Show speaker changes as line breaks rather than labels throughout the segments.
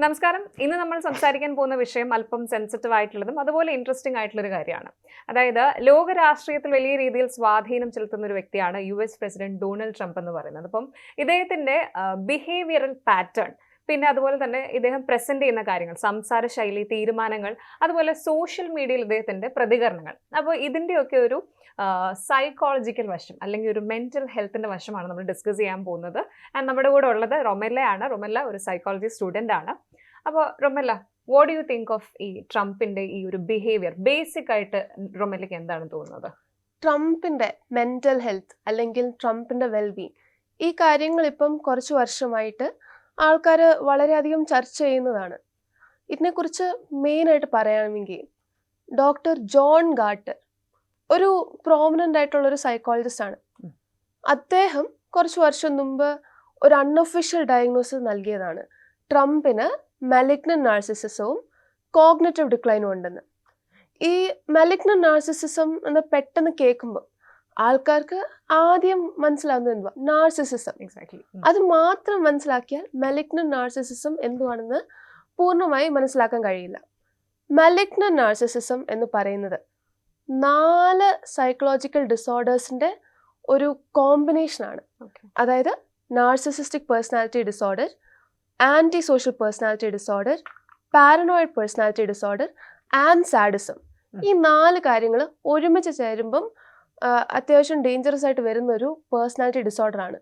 നമസ്കാരം. ഇന്ന് നമ്മൾ സംസാരിക്കാൻ പോകുന്ന വിഷയം അല്പം സെൻസിറ്റീവ് ആയിട്ടുള്ളതും അതുപോലെ ഇൻട്രസ്റ്റിംഗ് ആയിട്ടുള്ളൊരു കാര്യമാണ്. അതായത് ലോക രാഷ്ട്രീയത്തിൽ വലിയ രീതിയിൽ സ്വാധീനം ചെലുത്തുന്ന ഒരു വ്യക്തിയാണ് US പ്രസിഡന്റ് ഡൊണാൾഡ് ട്രംപ് എന്ന് പറയുന്നത്. അപ്പം ഇദ്ദേഹത്തിന്റെ ബിഹേവിയറൽ പാറ്റേൺ, പിന്നെ അതുപോലെ തന്നെ ഇദ്ദേഹം പ്രസന്റ് ചെയ്യുന്ന കാര്യങ്ങൾ, സംസാര ശൈലി, തീരുമാനങ്ങൾ, അതുപോലെ സോഷ്യൽ മീഡിയയിൽ ഇദ്ദേഹത്തിന്റെ പ്രതികരണങ്ങൾ, അപ്പോൾ ഇതിൻ്റെയൊക്കെ ഒരു സൈക്കോളജിക്കൽ വശം അല്ലെങ്കിൽ ഒരു മെന്റൽ ഹെൽത്തിന്റെ വശമാണ് നമ്മൾ ഡിസ്കസ് ചെയ്യാൻ പോകുന്നത്. ആൻഡ് നമ്മുടെ കൂടെ ഉള്ളത് റൊമെല്ലയാണ്. റൊമെല്ല ഒരു സൈക്കോളജി സ്റ്റുഡൻ്റ് ആണ്. അപ്പോൾ Romella, what do you think of ഈ ട്രംപിന്റെ ഈ ഒരു ബിഹേവിയർ? ബേസിക് ആയിട്ട് റൊമെല്ലയ്ക്ക് എന്താണ് തോന്നുന്നത്?
ട്രംപിന്റെ മെന്റൽ ഹെൽത്ത് അല്ലെങ്കിൽ ട്രംപിന്റെ വെൽബീങ്, ഈ കാര്യങ്ങൾ ഇപ്പം കുറച്ച് വർഷമായിട്ട് ആൾക്കാർ വളരെയധികം ചർച്ച ചെയ്യുന്നതാണ്. ഇതിനെക്കുറിച്ച് മെയിനായിട്ട് പറയുകയാണെങ്കിൽ ഡോക്ടർ ജോൺ ഗാർട്ടർ ഒരു പ്രോമിനൻ്റ് ആയിട്ടുള്ളൊരു സൈക്കോളജിസ്റ്റ് ആണ്. അദ്ദേഹം കുറച്ച് വർഷം മുമ്പ് ഒരു അൺഒഫീഷ്യൽ ഡയഗ്നോസിസ് നൽകിയതാണ്. ട്രംപിന് മാലിഗ്നന്റ് നാർസിസിസവും കോഗ്നിറ്റീവ് ഡിക്ലൈനും ഉണ്ടെന്ന്. ഈ മാലിഗ്നന്റ് നാർസിസിസം എന്ന് പെട്ടെന്ന് കേൾക്കുമ്പോൾ ആൾക്കാർക്ക് ആദ്യം മനസ്സിലാവുന്നത് എന്തുവാ? നാർസിസിസം.
എക്സാക്ട്ലി.
അത് മാത്രം മനസ്സിലാക്കിയാൽ മാലിഗ്നന്റ് നാർസിസിസം എന്തുവാണെന്ന് പൂർണ്ണമായി മനസ്സിലാക്കാൻ കഴിയില്ല. മാലിഗ്നന്റ് നാർസിസിസം എന്ന് പറയുന്നത് 4 സൈക്കോളജിക്കൽ ഡിസോർഡേഴ്സിൻ്റെ ഒരു കോമ്പിനേഷനാണ്. അതായത് narcissistic personality disorder, anti social personality disorder, paranoid personality disorder and sadism. ഈ 4 കാര്യങ്ങൾ ഒരുമിച്ച് ചേരുമ്പം അത്യാവശ്യം ഡേഞ്ചറസ് ആയിട്ട് വരുന്ന ഒരു പേഴ്സണാലിറ്റി ഡിസോർഡറാണ്.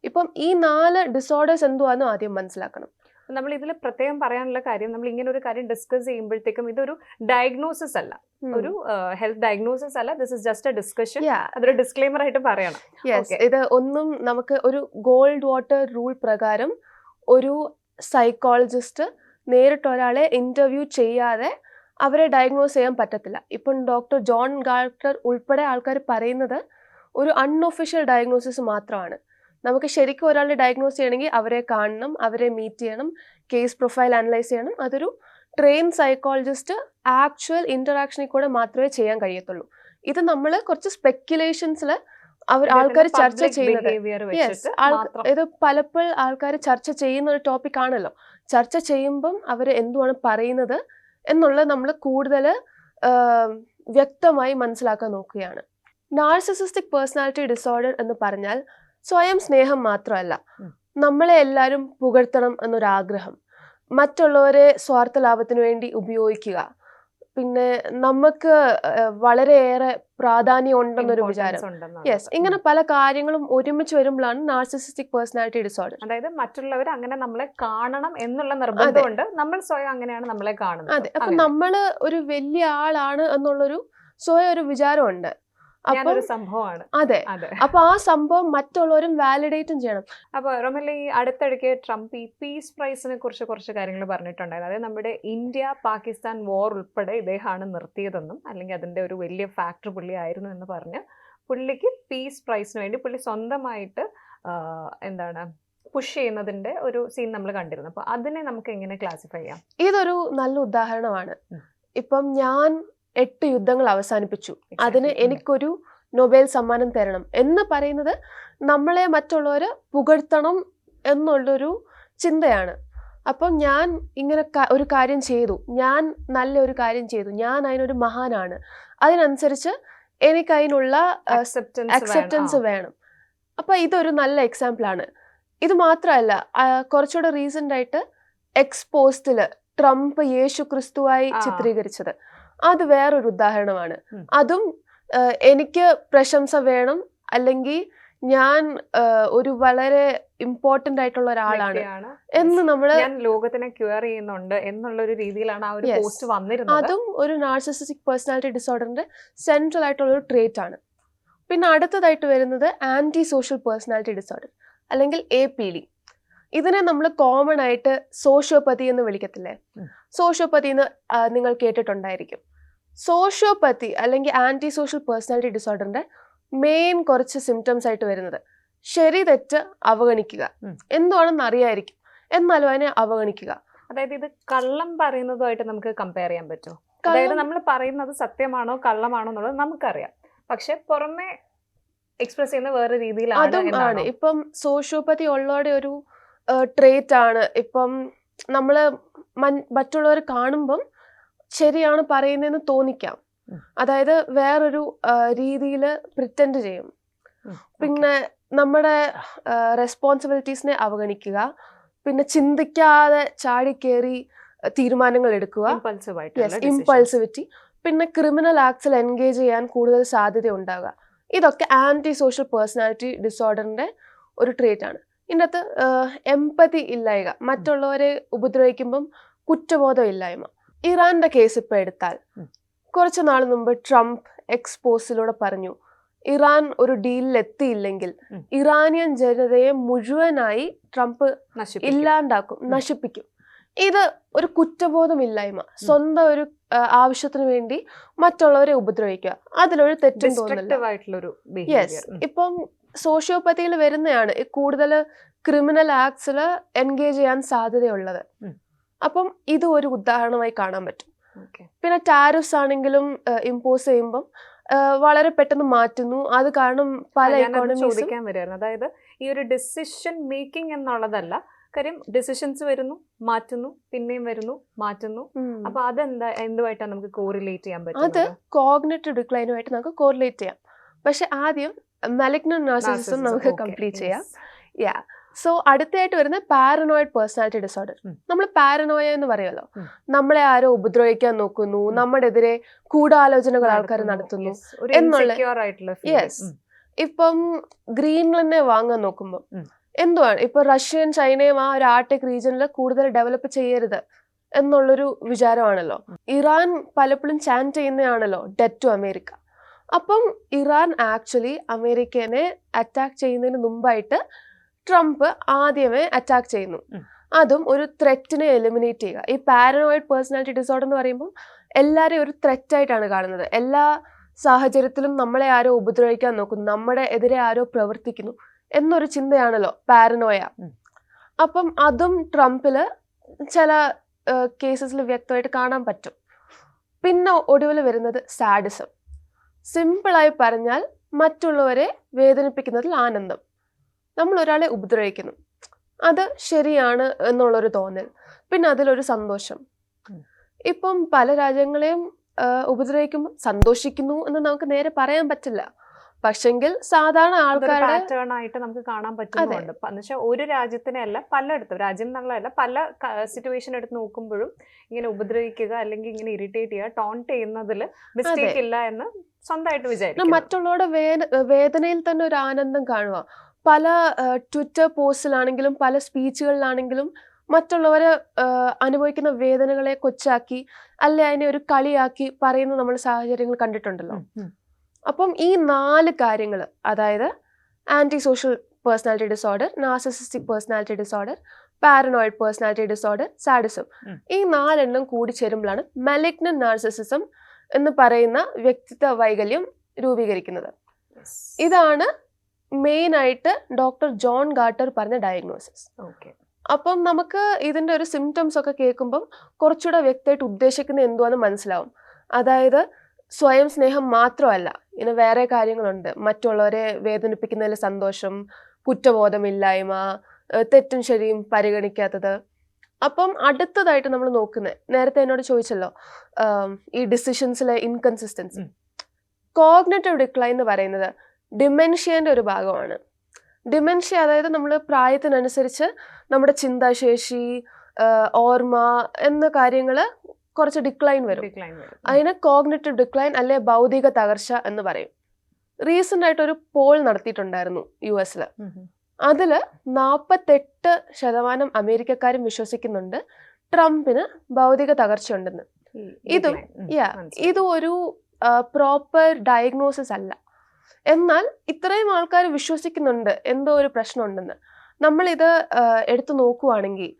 ഇപ്പം ഈ 4 ഡിസോർഡേഴ്സ് എന്തുവാണെന്ന് ആദ്യം മനസ്സിലാക്കണം.
നമ്മൾ ഇതിൽ പ്രത്യേകം പറയാനുള്ള കാര്യം, നമ്മൾ ഇങ്ങനെ ഒരു കാര്യം ഡിസ്കസ് ചെയ്യുമ്പോഴത്തേക്കും ഇതൊരു ഡയഗ്നോസിസ് അല്ല, ഒരു ഹെൽത്ത് ഡയഗ്നോസിസ് അല്ല. This is just A discussion. അതൊരു ഡിസ്ക്ലെയിമർ ആയിട്ട് പറയണം.
ഇത് ഒന്നും നമുക്ക് ഒരു ഗോൾഡ് വാട്ടർ റൂൾ പ്രകാരം ഒരു സൈക്കോളജിസ്റ്റ് നേരിട്ട് ഒരാളെ ഇന്റർവ്യൂ ചെയ്യാതെ അവരെ ഡയഗ്നോസ് ചെയ്യാൻ പറ്റത്തില്ല. ഇപ്പം ഡോക്ടർ ജോൺ ഗാർട്ടർ ഉൾപ്പെടെ ആൾക്കാർ പറയുന്നത് ഒരു അൺഒഫീഷ്യൽ ഡയഗ്നോസിസ് മാത്രമാണ്. നമുക്ക് ശരിക്കും ഒരാളെ ഡയഗ്നോസ് ചെയ്യണമെങ്കിൽ അവരെ കാണണം, അവരെ മീറ്റ് ചെയ്യണം, കേസ് പ്രൊഫൈൽ അനലൈസ് ചെയ്യണം. അതൊരു ട്രെയിൻ സൈക്കോളജിസ്റ്റ് ആക്ച്വൽ ഇന്ററാക്ഷനിൽ കൂടെ മാത്രമേ ചെയ്യാൻ കഴിയത്തുള്ളൂ. ഇത് നമ്മൾ കുറച്ച് സ്പെക്യുലേഷൻസിൽ ആൾക്കാർ ചർച്ച ചെയ്യുന്നത്. ഇത് പലപ്പോഴും ആൾക്കാർ ചർച്ച ചെയ്യുന്ന ഒരു ടോപ്പിക് ആണല്ലോ. ചർച്ച ചെയ്യുമ്പം അവർ എന്തുവാണ് പറയുന്നത് എന്നുള്ളത് നമ്മൾ കൂടുതൽ വ്യക്തമായി മനസ്സിലാക്കാൻ നോക്കുകയാണ്. നാർസിസിസ്റ്റിക് പേഴ്സണാലിറ്റി ഡിസോർഡർ എന്ന് പറഞ്ഞാൽ സ്വയം സ്നേഹം മാത്രമല്ല, നമ്മളെ എല്ലാവരും പുകഴ്ത്തണം എന്നൊരാഗ്രഹം, മറ്റുള്ളവരെ സ്വാർത്ഥ ലാഭത്തിന് വേണ്ടി ഉപയോഗിക്കുക, പിന്നെ നമുക്ക് വളരെയേറെ പ്രാധാന്യം ഉണ്ടെന്നൊരു വിചാരം. ഇങ്ങനെ പല കാര്യങ്ങളും ഒരുമിച്ച് വരുമ്പോഴാണ് നാർസിസിസ്റ്റിക് പേഴ്സണാലിറ്റി ഡിസോർഡർ.
അതായത് മറ്റുള്ളവർ അങ്ങനെ നമ്മളെ കാണണം എന്നുള്ള നിർബന്ധമുണ്ട്, നമ്മൾ സ്വയം അങ്ങനെയാണ് നമ്മളെ കാണുന്നത്.
അതെ, അപ്പൊ നമ്മള് ഒരു വലിയ ആളാണ് എന്നുള്ളൊരു സ്വയം ഒരു വിചാരമുണ്ട്.
സംഭവമാണ്.
അതെ, അപ്പൊ ആ സംഭവം മറ്റുള്ളവരും വാലിഡേറ്റും ചെയ്യണം.
അപ്പൊ റൊമെല്ല, ഈ അടുത്തിടയ്ക്ക് ട്രംപ് ഈ പീസ് പ്രൈസിനെ കുറിച്ച് കുറച്ച് കാര്യങ്ങൾ പറഞ്ഞിട്ടുണ്ടായിരുന്നു. അതായത് നമ്മുടെ ഇന്ത്യ പാകിസ്ഥാൻ വാർ ഉൾപ്പെടെ ഇദ്ദേഹമാണ് നിർത്തിയതെന്നും, അല്ലെങ്കിൽ അതിന്റെ ഒരു വലിയ ഫാക്ടർ പുള്ളി ആയിരുന്നു എന്ന് പറഞ്ഞ് പുള്ളിക്ക് പീസ് പ്രൈസിന് വേണ്ടി പുള്ളി സ്വന്തമായിട്ട് പുഷ് ചെയ്യുന്നതിന്റെ ഒരു സീൻ നമ്മൾ കണ്ടിരുന്നു. അപ്പൊ അതിനെ നമുക്ക് എങ്ങനെ ക്ലാസിഫൈ ചെയ്യാം?
ഇതൊരു നല്ല ഉദാഹരണമാണ്. ഇപ്പം ഞാൻ 8 യുദ്ധങ്ങൾ അവസാനിപ്പിച്ചു, അതിന് എനിക്കൊരു നൊബേൽ സമ്മാനം തരണം എന്ന് പറയുന്നത് നമ്മളെ മറ്റുള്ളവർ പുകഴ്ത്തണം എന്നുള്ളൊരു ചിന്തയാണ്. അപ്പം ഞാൻ ഇങ്ങനെ ഒരു കാര്യം ചെയ്തു, ഞാൻ നല്ലൊരു കാര്യം ചെയ്തു, ഞാൻ അതിനൊരു മഹാനാണ്, അതിനനുസരിച്ച് എനിക്ക് അതിനുള്ള അക്സെപ്റ്റൻസ് വേണം. അപ്പം ഇതൊരു നല്ല എക്സാമ്പിളാണ്. ഇത് മാത്രമല്ല, കുറച്ചുകൂടെ റീസെൻ്റ് ആയിട്ട് എക്സ്പോസ്റ്റില് ട്രംപ് യേശു ക്രിസ്തുവായി ചിത്രീകരിച്ചത്, അത് വേറൊരു ഉദാഹരണമാണ്. അതും എനിക്ക് പ്രശംസ വേണം, അല്ലെങ്കിൽ ഞാൻ ഒരു വളരെ ഇമ്പോർട്ടന്റ് ആയിട്ടുള്ള ഒരാളാണ് എന്ന് നമ്മള്
ലോകത്തിനെ ക്യൂർ ചെയ്യുന്നുണ്ട് എന്നുള്ള ഒരു രീതിയിലാണ് ആ ഒരു പോസ്റ്റ് വന്നിരുന്നത്.
അതും ഒരു നാർസിസിസ്റ്റിക് പേഴ്സണാലിറ്റി ഡിസോർഡറിന്റെ സെൻട്രൽ ആയിട്ടുള്ള ഒരു ട്രേറ്റ് ആണ്. പിന്നെ അടുത്തതായിട്ട് വരുന്നത് ആന്റി സോഷ്യൽ പേഴ്സണാലിറ്റി ഡിസോർഡർ അല്ലെങ്കിൽ APD. ഇതിനെ നമ്മൾ കോമൺ ആയിട്ട് സോഷ്യോപതി എന്ന് വിളിക്കത്തില്ലേ? സോഷ്യോപതി എന്ന് നിങ്ങൾ കേട്ടിട്ടുണ്ടായിരിക്കും. സോഷ്യോപതി അല്ലെങ്കിൽ ആന്റി സോഷ്യൽ പേഴ്സണാലിറ്റി ഡിസോർഡറിന്റെ മെയിൻ കുറച്ച് സിംറ്റംസ് ആയിട്ട് വരുന്നത് ശരി തെറ്റ് അവഗണിക്കുക. എന്തുവാണെന്ന് അറിയായിരിക്കും, എന്നാലും അതിനെ അവഗണിക്കുക.
അതായത് ഇത് കള്ളം പറയുന്നതുമായിട്ട് നമുക്ക് കമ്പയർ ചെയ്യാൻ പറ്റുമോ? അതായത് നമ്മൾ പറയുന്നത് സത്യമാണോ കള്ളമാണോ എന്നുള്ളത് നമുക്കറിയാം, പക്ഷെ പുറമെ എക്സ്പ്രസ് ചെയ്യുന്ന വേറെ രീതിയിലാണ്.
ഇപ്പം സോഷ്യോപതി ഉള്ളവരുടെ ഒരു ട്രേറ്റ് ആണ്. ഇപ്പം നമ്മൾ മറ്റുള്ളവർ കാണുമ്പം ശരിയാണ് പറയുന്നതെന്ന് തോന്നിക്കാം. അതായത് വേറൊരു രീതിയിൽ പ്രിറ്റൻഡ് ചെയ്യും. പിന്നെ നമ്മുടെ റെസ്പോൺസിബിലിറ്റീസിനെ അവഗണിക്കുക, പിന്നെ ചിന്തിക്കാതെ ചാടിക്കേറി തീരുമാനങ്ങൾ എടുക്കുക, ഇമ്പൾസിവിറ്റി, പിന്നെ ക്രിമിനൽ ആക്ട്സിൽ എൻഗേജ് ചെയ്യാൻ കൂടുതൽ സാധ്യത ഉണ്ടാകുക. ഇതൊക്കെ ആന്റി സോഷ്യൽ പേഴ്സണാലിറ്റി ഡിസോർഡറിന്റെ ഒരു ട്രേറ്റ് ആണ്. ഇതിൻ്റെ അകത്ത് എംപതി ഇല്ലായ്മ, മറ്റുള്ളവരെ ഉപദ്രവിക്കുമ്പം കുറ്റബോധം ഇല്ലായ്മ. ഇറാന്റെ കേസ് ഇപ്പൊ എടുത്താൽ കുറച്ചു നാൾ മുമ്പ് ട്രംപ് എക്സ്പോസിലൂടെ പറഞ്ഞു, ഇറാൻ ഒരു ഡീലിൽ എത്തിയില്ലെങ്കിൽ ഇറാനിയൻ ജനതയെ മുഴുവനായി ട്രംപ് ഇല്ലാണ്ടാക്കും, നശിപ്പിക്കും. ഇത് ഒരു കുറ്റബോധമില്ലായ്മ, സ്വന്തം ഒരു ആവശ്യത്തിന് വേണ്ടി മറ്റുള്ളവരെ ഉപദ്രവിക്കുക, അതിലൊരു തെറ്റും തോന്നുന്നില്ല. യെസ്, ഇപ്പം സോഷ്യോപതിയിൽ വരുന്നതാണ് കൂടുതൽ ക്രിമിനൽ ആക്ട്സിൽ എൻഗേജ് ചെയ്യാൻ സാധ്യതയുള്ളത്. അപ്പം ഇത് ഒരു ഉദാഹരണമായി കാണാൻ പറ്റും. പിന്നെ ടാരിഫ്സ് ആണെങ്കിലും ഇമ്പോസ് ചെയ്യുമ്പം വളരെ പെട്ടെന്ന് മാറ്റുന്നു. അത് കാരണം പല
ചോദിക്കാൻ വരികയായിരുന്നു, അതായത് ഈ ഒരു ഡിസിഷൻ മേക്കിംഗ് എന്നുള്ളതല്ല, കാര്യം ഡിസിഷൻസ് വരുന്നു, മാറ്റുന്നു, പിന്നെയും വരുന്നു, മാറ്റുന്നു. അപ്പൊ അതെന്താ, എന്തുമായിട്ടാണ് നമുക്ക് കോറിലേറ്റ് ചെയ്യാൻ പറ്റും?
അത് കോഗ്നിറ്റീവ് ഡിക്ലൈനുമായിട്ട് നമുക്ക് കോറിലേറ്റ് ചെയ്യാം. പക്ഷെ ആദ്യം മാലിഗ്നന്റ് നാർസിസിസം നമുക്ക് കംപ്ലീറ്റ് ചെയ്യാം. സോ അടുത്തായിട്ട് വരുന്ന പാരനോയിഡ് പേഴ്സണാലിറ്റി ഡിസോർഡർ. നമ്മൾ പാരനോയ എന്ന് പറയുമല്ലോ, നമ്മളെ ആരോ ഉപദ്രവിക്കാൻ നോക്കുന്നു, നമ്മുടെ എതിരെ ഗൂഢാലോചനകൾ ആൾക്കാർ നടത്തുന്നു എന്നുള്ള. യെസ്, ഇപ്പം ഗ്രീൻലൻഡിനെ വാങ്ങാൻ നോക്കുമ്പോൾ എന്തുവാണ്, ഇപ്പൊ റഷ്യൻ ചൈനയും ആ ഒരു ആർട്ടിക് റീജിയനിൽ കൂടുതൽ ഡെവലപ്പ് ചെയ്യരുത് എന്നുള്ളൊരു വിചാരമാണല്ലോ. ഇറാൻ പലപ്പോഴും ചാൻറ്റ് ചെയ്യുന്നതാണല്ലോ ഡെറ്റ് ടു അമേരിക്ക. അപ്പം ഇറാൻ ആക്ച്വലി അമേരിക്കനെ അറ്റാക്ക് ചെയ്യുന്നതിന് മുമ്പായിട്ട് ട്രംപ് ആദ്യമേ അറ്റാക്ക് ചെയ്യുന്നു. അതും ഒരു ത്രെറ്റിനെ എലിമിനേറ്റ് ചെയ്യുക. ഈ പാരനോയിഡ് പേഴ്സണാലിറ്റി ഡിസോർഡർ എന്ന് പറയുമ്പോൾ എല്ലാവരെയും ഒരു ത്രെറ്റായിട്ടാണ് കാണുന്നത്. എല്ലാ സാഹചര്യത്തിലും നമ്മളെ ആരോ ഉപദ്രവിക്കാൻ നോക്കുന്നു, നമ്മുടെ എതിരെ ആരോ പ്രവർത്തിക്കുന്നു എന്നൊരു ചിന്തയാണല്ലോ പാരനോയ. അപ്പം അതും ട്രംപില് ചില കേസസിൽ വ്യക്തമായിട്ട് കാണാൻ പറ്റും. പിന്നെ ഒടുവിൽ വരുന്നത് സാഡിസം. സിമ്പിളായി പറഞ്ഞാൽ മറ്റുള്ളവരെ വേദനിപ്പിക്കുന്നതിൽ ആനന്ദം. നമ്മൾ ഒരാളെ ഉപദ്രവിക്കുന്നു, അത് ശരിയാണ് എന്നുള്ളൊരു തോന്നൽ, പിന്നെ അതിലൊരു സന്തോഷം. ഇപ്പം പല രാജ്യങ്ങളെയും ഉപദ്രവിക്കുമ്പോൾ സന്തോഷിക്കുന്നു എന്ന് നമുക്ക് നേരെ പറയാൻ പറ്റില്ല. പക്ഷെങ്കിൽ സാധാരണ ആൾക്കാരുടെ
പാറ്റേൺ ആയിട്ട് നമുക്ക് കാണാൻ പറ്റുന്നുണ്ട്. എന്നുവെച്ചാൽ ഒരു രാജ്യത്തിനെ അല്ല, പലയിടത്തും, രാജ്യം എന്നുള്ളതല്ല, പല സിറ്റുവേഷൻ എടുത്ത് നോക്കുമ്പോഴും ഇങ്ങനെ ഉപദ്രവിക്കുക അല്ലെങ്കിൽ ഇങ്ങനെ ഇറിറ്റേറ്റ് ചെയ്യുക, ടോണ്ട് ചെയ്യുന്നതിൽ മിസ്റ്റേക്ക് ഇല്ല എന്ന് സ്വന്തമായിട്ട് വിചാരിക്കും.
മറ്റുള്ളവരുടെ വേദനയിൽ തന്നെ ഒരു ആനന്ദം കാണുക. പല ട്വിറ്റർ പോസ്റ്റിലാണെങ്കിലും പല സ്പീച്ചുകളിലാണെങ്കിലും മറ്റുള്ളവരെ അനുഭവിക്കുന്ന വേദനകളെ കൊച്ചാക്കി അല്ലെ അതിനെ ഒരു കളിയാക്കി പറയുന്ന നമ്മൾ സാഹചര്യങ്ങൾ കണ്ടിട്ടുണ്ടല്ലോ. അപ്പം ഈ 4 കാര്യങ്ങൾ, അതായത് anti social personality disorder, narcissistic personality disorder, paranoid personality disorder, sadism, ഈ 4 എണ്ണം കൂടി ചേരുമ്പോഴാണ് മാലിഗ്നന്റ് നാർസിസിസം എന്ന് പറയുന്ന വ്യക്തിത്വ വൈകല്യം രൂപീകരിക്കുന്നത്. ഇതാണ് മെയിൻ ആയിട്ട് ഡോക്ടർ ജോൺ ഗാർട്ടർ പറഞ്ഞ ഡയഗ്നോസിസ്. അപ്പം നമുക്ക് ഇതിന്റെ ഒരു സിംറ്റംസ് ഒക്കെ കേൾക്കുമ്പം കുറച്ചുകൂടെ വ്യക്തമായിട്ട് ഉദ്ദേശിക്കുന്നത് എന്തുവാന്ന് മനസ്സിലാവും. അതായത് സ്വയം സ്നേഹം മാത്രമല്ല, ഇങ്ങനെ വേറെ കാര്യങ്ങളുണ്ട്. മറ്റുള്ളവരെ വേദനിപ്പിക്കുന്നതിൽ സന്തോഷം, കുറ്റബോധമില്ലായ്മ, തെറ്റും ശരിയും പരിഗണിക്കാത്തത്. അപ്പം അടുത്തതായിട്ട് നമ്മൾ നോക്കുന്നത്, നേരത്തെ എന്നോട് ചോദിച്ചല്ലോ ഈ ഡിസിഷൻസിലെ ഇൻകൺസിസ്റ്റൻസി. കോഗ്നിറ്റീവ് ഡിക്ലൈൻ എന്ന് പറയുന്നത് ഡിമെൻഷ്യന്റെ ഒരു ഭാഗമാണ്. ഡിമെൻഷ്യ അതായത് നമ്മൾ പ്രായത്തിനനുസരിച്ച് നമ്മുടെ ചിന്താശേഷി, ഓർമ്മ എന്ന കാര്യങ്ങൾ കുറച്ച് ഡിക്ലൈൻ വരും. അതിന് കോഗ്നിറ്റീവ് ഡിക്ലൈൻ അല്ലെ ഭൗതിക തകർച്ച എന്ന് പറയും. റീസെന്റ് ആയിട്ട് ഒരു പോൾ നടത്തിയിട്ടുണ്ടായിരുന്നു US-ൽ. അതില് 48% അമേരിക്കക്കാരും വിശ്വസിക്കുന്നുണ്ട് ട്രംപിന് ഭൗതിക തകർച്ച ഉണ്ടെന്ന്. ഇതും ഒരു പ്രോപ്പർ ഡയഗ്നോസിസ് അല്ല. എന്നാൽ ഇത്രയും ആൾക്കാർ വിശ്വസിക്കുന്നുണ്ട് എന്തോ ഒരു പ്രശ്നമുണ്ടെന്ന്. നമ്മളിത് എടുത്തു നോക്കുവാണെങ്കിൽ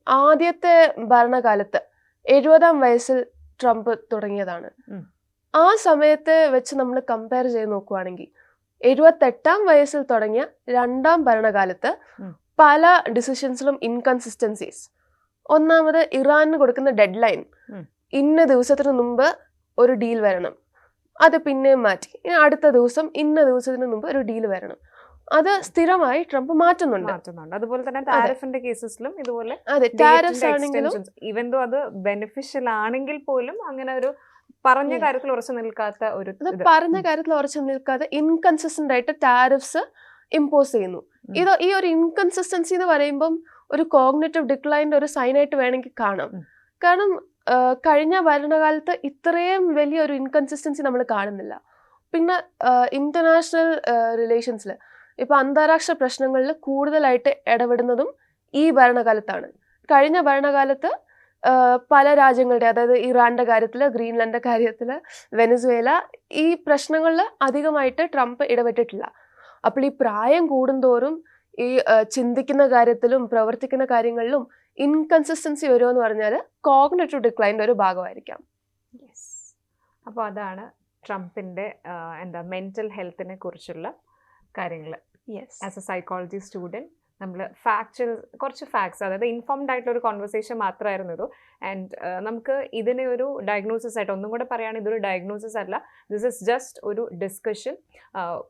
ആദ്യത്തെ ഭരണകാലത്ത് 70-ാം വയസ്സിൽ ട്രംപ് തുടങ്ങിയതാണ്. ആ സമയത്ത് വെച്ച് നമ്മൾ കമ്പയർ ചെയ്ത് നോക്കുവാണെങ്കിൽ 78-ാം വയസ്സിൽ തുടങ്ങിയ 2ാം ഭരണകാലത്ത് പല ഡിസിഷൻസിലും ഇൻകൺസിസ്റ്റൻസീസ്. ഒന്നാമത് ഇറാനിന് കൊടുക്കുന്ന ഡെഡ് ലൈൻ, ഇന്ന ദിവസത്തിന് മുമ്പ് ഒരു ഡീൽ വരണം, അത് പിന്നെയും മാറ്റി, അടുത്ത ദിവസം ഇന്ന ദിവസത്തിന് മുമ്പ് ഒരു ഡീൽ വരണം. അത് സ്ഥിരമായി ട്രംപ് മാറ്റുന്നുണ്ട്.
അതുപോലെ തന്നെ ടാരിഫിന്റെ കേസസിലും ഇതുപോലെ
അതെ, ടാരിഫ്സ് ആണെങ്കിലും
ഈവൻ ദോ അത് ബെനിഫിഷ്യൽ ആണെങ്കിൽ പോലും അങ്ങനെ ഒരു പറഞ്ഞ കാര്യത്തിൽ ഉറച്ചു നിൽക്കാത്ത ഒരു
പറഞ്ഞ കാര്യത്തിൽ ഉറച്ചു നിൽക്കാതെ ഇൻകൺസിസ്റ്റന്റ് ആയിട്ട് ടാരിഫ്സ് ഇമ്പോസ് ചെയ്യുന്നു. ഈ ഒരു ഇൻകൺസിസ്റ്റൻസി എന്ന് പറയുമ്പം ഒരു കോഗ്നിറ്റീവ് ഡിക്ലൈൻ്റെ ഒരു സൈനായിട്ട് വേണമെങ്കിൽ കാണാം. കാരണം കഴിഞ്ഞ ഭരണകാലത്ത് ഇത്രയും വലിയൊരു ഇൻകൺസിസ്റ്റൻസി നമ്മൾ കാണുന്നില്ല. പിന്നെ ഇന്റർനാഷണൽ റിലേഷൻസിൽ ഇപ്പൊ അന്താരാഷ്ട്ര പ്രശ്നങ്ങളിൽ കൂടുതലായിട്ട് ഇടപെടുന്നതും ഈ ഭരണകാലത്താണ്. കഴിഞ്ഞ ഭരണകാലത്ത് പല രാജ്യങ്ങളുടെ, അതായത് ഇറാന്റെ കാര്യത്തിൽ, ഗ്രീൻലാൻഡിന്റെ കാര്യത്തിൽ, വെനസ്വേല, ഈ പ്രശ്നങ്ങളിൽ അധികമായിട്ട് ട്രംപ് ഇടപെട്ടിട്ടില്ല. അപ്പോൾ ഈ പ്രായം കൂടുന്തോറും ഈ ചിന്തിക്കുന്ന കാര്യത്തിലും പ്രവർത്തിക്കുന്ന കാര്യങ്ങളിലും ഇൻകൺസിസ്റ്റൻസി വരുമെന്ന് പറഞ്ഞാൽ കോഗ്നിറ്റീവ് ഡിക്ലൈൻ്റെ ഒരു ഭാഗമായിരിക്കാം.
അപ്പോൾ അതാണ് ട്രംപിന്റെ മെന്റൽ ഹെൽത്തിനെ കുറിച്ചുള്ള കാര്യങ്ങൾ. ആസ് എ സൈക്കോളജി സ്റ്റുഡൻറ് നമ്മൾ കുറച്ച് ഫാക്ട്സ്, അതായത് ഇൻഫോംഡ് ആയിട്ടുള്ള ഒരു കോൺവെർസേഷൻ മാത്രമായിരുന്നു ഇത്. ആൻഡ് നമുക്ക് ഇതിനെ ഒരു ഡയഗ്നോസിസ് ആയിട്ട്, ഒന്നും കൂടെ പറയുകയാണെങ്കിൽ ഇതൊരു ഡയഗ്നോസിസ് അല്ല, ദിസ് ഇസ് ജസ്റ്റ് ഒരു ഡിസ്കഷൻ.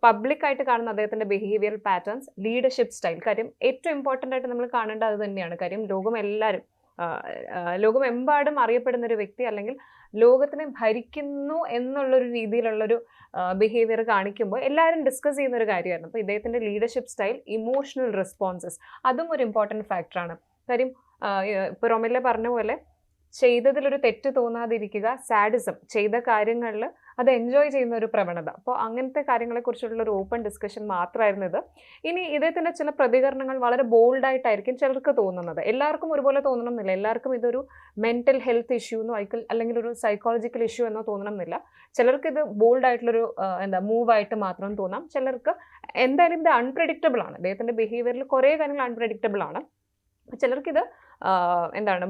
പബ്ലിക്കായിട്ട് കാണുന്ന അദ്ദേഹത്തിൻ്റെ ബിഹേവിയറൽ പാറ്റേൺസ്, ലീഡർഷിപ്പ് സ്റ്റൈൽ, കാര്യം ഏറ്റവും ഇമ്പോർട്ടൻ്റ് ആയിട്ട് നമ്മൾ കാണേണ്ടത് അത് തന്നെയാണ്. കാര്യം ലോകമെമ്പാടും അറിയപ്പെടുന്ന ഒരു വ്യക്തി, അല്ലെങ്കിൽ ലോകത്തിനെ ഭരിക്കുന്നു എന്നുള്ളൊരു രീതിയിലുള്ളൊരു ബിഹേവിയർ കാണിക്കുമ്പോൾ എല്ലാവരും ഡിസ്കസ് ചെയ്യുന്ന ഒരു കാര്യമായിരുന്നു. അപ്പോൾ ഇദ്ദേഹത്തിൻ്റെ ലീഡർഷിപ്പ് സ്റ്റൈൽ, ഇമോഷണൽ റെസ്പോൺസസ്, അതും ഒരു ഇമ്പോർട്ടൻറ്റ് ഫാക്ടറാണ്. കാര്യം ഇപ്പോൾ റൊമില പറഞ്ഞ പോലെ ചെയ്തതിലൊരു തെറ്റ് തോന്നാതിരിക്കുക, സാഡിസം, ചെയ്ത കാര്യങ്ങളിൽ അത് എൻജോയ് ചെയ്യുന്ന ഒരു പ്രവണത. അപ്പോൾ അങ്ങനത്തെ കാര്യങ്ങളെക്കുറിച്ചുള്ള ഒരു ഓപ്പൺ ഡിസ്കഷൻ മാത്രമായിരുന്നു ഇത്. ഇനി ഇദ്ദേഹത്തിൻ്റെ ചില പ്രതികരണങ്ങൾ വളരെ ബോൾഡായിട്ടായിരിക്കും ചിലർക്ക് തോന്നുന്നത്. എല്ലാവർക്കും ഒരുപോലെ തോന്നണമെന്നില്ല. എല്ലാവർക്കും ഇതൊരു മെൻ്റൽ ഹെൽത്ത് ഇഷ്യൂ എന്നോ അല്ലെങ്കിൽ ഒരു സൈക്കോളജിക്കൽ ഇഷ്യൂ എന്നോ തോന്നണമെന്നില്ല. ചിലർക്ക് ഇത് ബോൾഡായിട്ടുള്ളൊരു മൂവായിട്ട് മാത്രം തോന്നാം. ചിലർക്ക് എന്തായാലും ഇത് അൺപ്രഡിക്റ്റബിൾ ആണ്. അദ്ദേഹത്തിൻ്റെ ബിഹേവിയറിൽ കുറേ കാര്യങ്ങൾ അൺപ്രഡിക്റ്റബിൾ ആണ്. ചിലർക്കിത്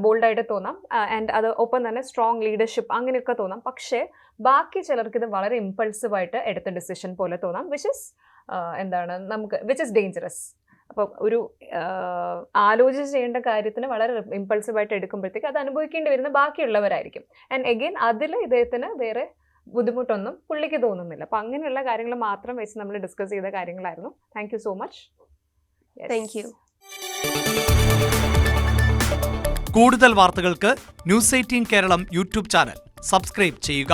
ബോൾഡായിട്ട് തോന്നാം, ആൻഡ് അത് ഒപ്പം തന്നെ സ്ട്രോങ് ലീഡർഷിപ്പ് അങ്ങനെയൊക്കെ തോന്നാം. പക്ഷേ ബാക്കി ചിലർക്ക് ഇത് വളരെ ഇമ്പൾസീവായിട്ട് എടുത്ത ഡിസിഷൻ പോലെ തോന്നാം, വിച്ച് ഇസ് ഡേഞ്ചറസ്. അപ്പോൾ ഒരു ആലോചിച്ച് ചെയ്യേണ്ട കാര്യത്തിന് വളരെ ഇമ്പൾസീവായിട്ട് എടുക്കുമ്പോഴത്തേക്ക് അത് അനുഭവിക്കേണ്ടി വരുന്ന ബാക്കിയുള്ളവരായിരിക്കും. ആൻഡ് എഗെയിൻ അതിൽ ഇദ്ദേഹത്തിന് വേറെ ബുദ്ധിമുട്ടൊന്നും പുള്ളിക്ക് തോന്നുന്നില്ല. അപ്പോൾ അങ്ങനെയുള്ള കാര്യങ്ങൾ മാത്രം വെച്ച് നമ്മൾ ഡിസ്കസ് ചെയ്ത കാര്യങ്ങളായിരുന്നു. Thank you so much.
Thank you.
കൂടുതൽ വാർത്തകൾക്ക് news 18 Keralam YouTube channel subscribe ചെയ്യുക.